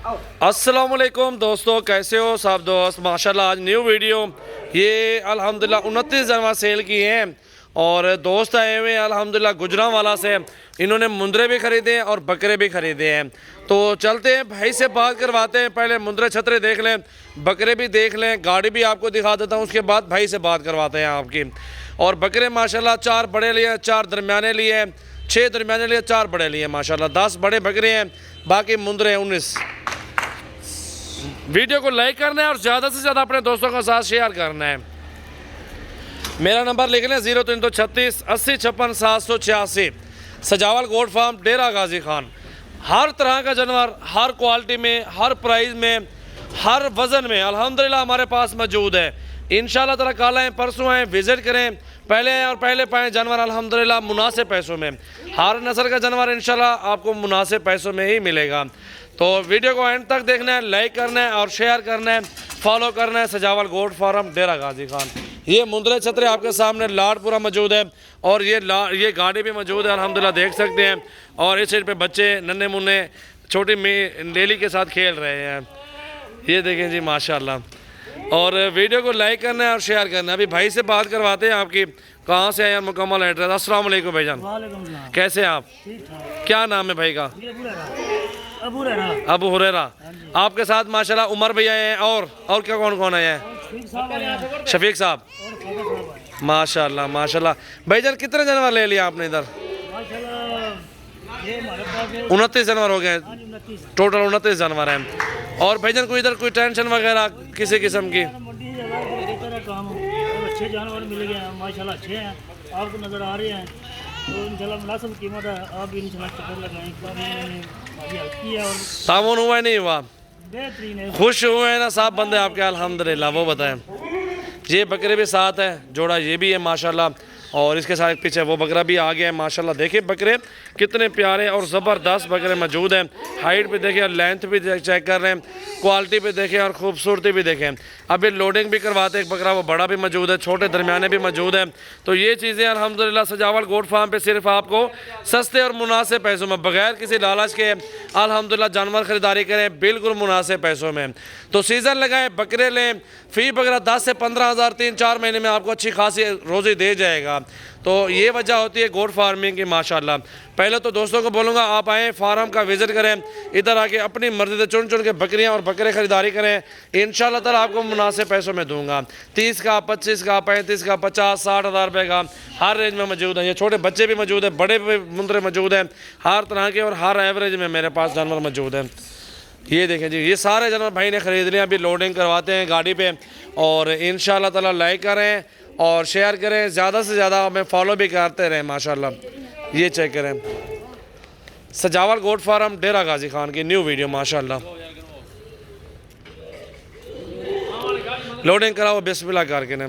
अस्सलामुअलैकुम दोस्तों, कैसे हो सब दोस्त। माशाल्लाह आज न्यू वीडियो ये अल्हम्दुलिल्लाह 29 जनवरी सेल की हैं और दोस्त आए हुए हैं अल्हम्दुलिल्लाह गुजरांवाला से। इन्होंने मुंदरे भी ख़रीदे हैं और बकरे भी ख़रीदे हैं। तो चलते हैं भाई से बात करवाते हैं। पहले मुंदरे छतरे देख लें, बकरे भी देख लें, गाड़ी भी आपको दिखा देता हूँ, उसके बाद भाई से बात करवाते हैं आपकी। और बकरे माशाल्लाह 4 बड़े लिए, 4 दरमियाने लिए, 6 दरमियाने लिए, 4 बड़े लिए माशाल्लाह। 10 बड़े बकरे हैं, बाकी मुंदरे हैं 19। वीडियो को लाइक करना है और ज़्यादा से ज़्यादा अपने दोस्तों के साथ शेयर करना है। मेरा नंबर लिख लें 0336 80 56 786। सजावल गोट फार्म, डेरा गाजी खान। हर तरह का जानवर, हर क्वालिटी में, हर प्राइस में, हर वज़न में अल्हम्दुलिल्लाह हमारे पास मौजूद है। इंशाल्लाह ताला कल आएँ परसों आएँ, विज़िट करें, पहले आएँ और पहले पाएँ जानवर अल्हम्दुलिल्लाह मुनासिब पैसों में। हर नस्ल का जानवर इंशाल्लाह आपको मुनासिब पैसों में ही मिलेगा। तो वीडियो को एंड तक देखना है, लाइक करना है और शेयर करना है, फॉलो करना है। सजावल गोट फार्म, डेरा गाजी खान। ये मुंदरे छतरे आपके सामने लाडपुरा मौजूद है और ये गाड़ी भी मौजूद है अल्हम्दुलिल्लाह, देख सकते हैं। और इस साइड पे बच्चे नन्हे मुन्ने छोटी लेली के साथ खेल रहे हैं, ये देखें जी माशाल्लाह। और वीडियो को लाइक करना है और शेयर करना है। अभी भाई से बात करवाते हैं आपकी, कहाँ से आए हैं, मुकम्मल एड्रेस। अस्सलाम वालेकुम भाईजान, कैसे हैं आप? क्या नाम है भाई का? अबू हुरैरा। आपके साथ माशाल्लाह उमर भैया हैं और क्या कौन कौन आए हैं? शफीक साहब। माशाल्लाह माशाल्लाह। भाईजान कितने जानवर ले लिया आपने इधर? 29 जानवर हो गए, टोटल 29 जानवर हैं। और भाईजान कोई इधर कोई टेंशन वगैरह किसी किस्म की? अच्छे जानवर मिल गए हैं माशाल्लाह, अच्छे हैं, आपको नज़र आ रहे हैं। तो इंशाल्लाह मुनासिब कीमत है, आप इंशाल्लाह चक्कर लगाएं। और तामुन हुआ नहीं हुआ? बेहतरीन है, खुश हुए हैं ना साहब बंदे आपके अल्हम्दुलिल्लाह। वो बताएं। ये बकरे भी साथ है, जोड़ा ये भी है माशाल्लाह। और इसके साथ पीछे वो बकरा भी आ गया है माशाल्लाह। देखिए बकरे कितने प्यारे और ज़बरदस्त बकरे मौजूद हैं। हाइट पे देखें, लेंथ भी चेक कर रहे हैं, क्वालिटी पे देखें और ख़ूबसूरती भी देखें। अभी लोडिंग भी करवाते हैं, एक बकरा वो बड़ा भी मौजूद है, छोटे दरमियाने भी मौजूद हैं। तो ये चीज़ें अल्हम्दुलिल्लाह सजावल गोट फार्म पे सिर्फ आपको सस्ते और मुनासिब पैसों में, बगैर किसी लालच के अल्हम्दुलिल्लाह जानवर ख़रीदारी करें, बिल्कुल मुनासिब पैसों में। तो सीज़न लगाएँ, बकरे लें, फ़ी बकरा 10 से 15 हज़ार 3-4 महीने में आपको अच्छी खासी रोज़ी दे जाएगा। तो ये वजह होती है गोट फार्मिंग की माशाल्लाह। पहले तो दोस्तों को बोलूँगा आप आएँ, फार्म का विज़िट करें, इधर आके अपनी मर्ज़ी से चुन चुन के बकरियाँ और बकरे ख़रीदारी करें। इंशाल्लाह ताला आपको मुनासिब पैसों में दूंगा। 30 का, 25 का, 35 का, 50-60 हज़ार रुपये का हर रेंज में मौजूद है। ये छोटे बच्चे भी मौजूद है, बड़े भी मुंदरे मौजूद हैं, हर तरह के और हर एवरेज में मेरे पास जानवर मौजूद हैं। ये देखें जी, ये सारे जानवर भाई ने ख़रीद लिए, अभी लोडिंग करवाते हैं गाड़ी पे। और इंशाल्लाह ताला लाइक करें और शेयर करें, ज़्यादा से ज़्यादा हमें फॉलो भी करते रहें माशाल्लाह। ये चेक करें, सजावल गोट फार्म, डेरा गाजी खान की न्यू वीडियो माशाल्लाह। लोडिंग कराओ बिस्मिल्लाह करके ने।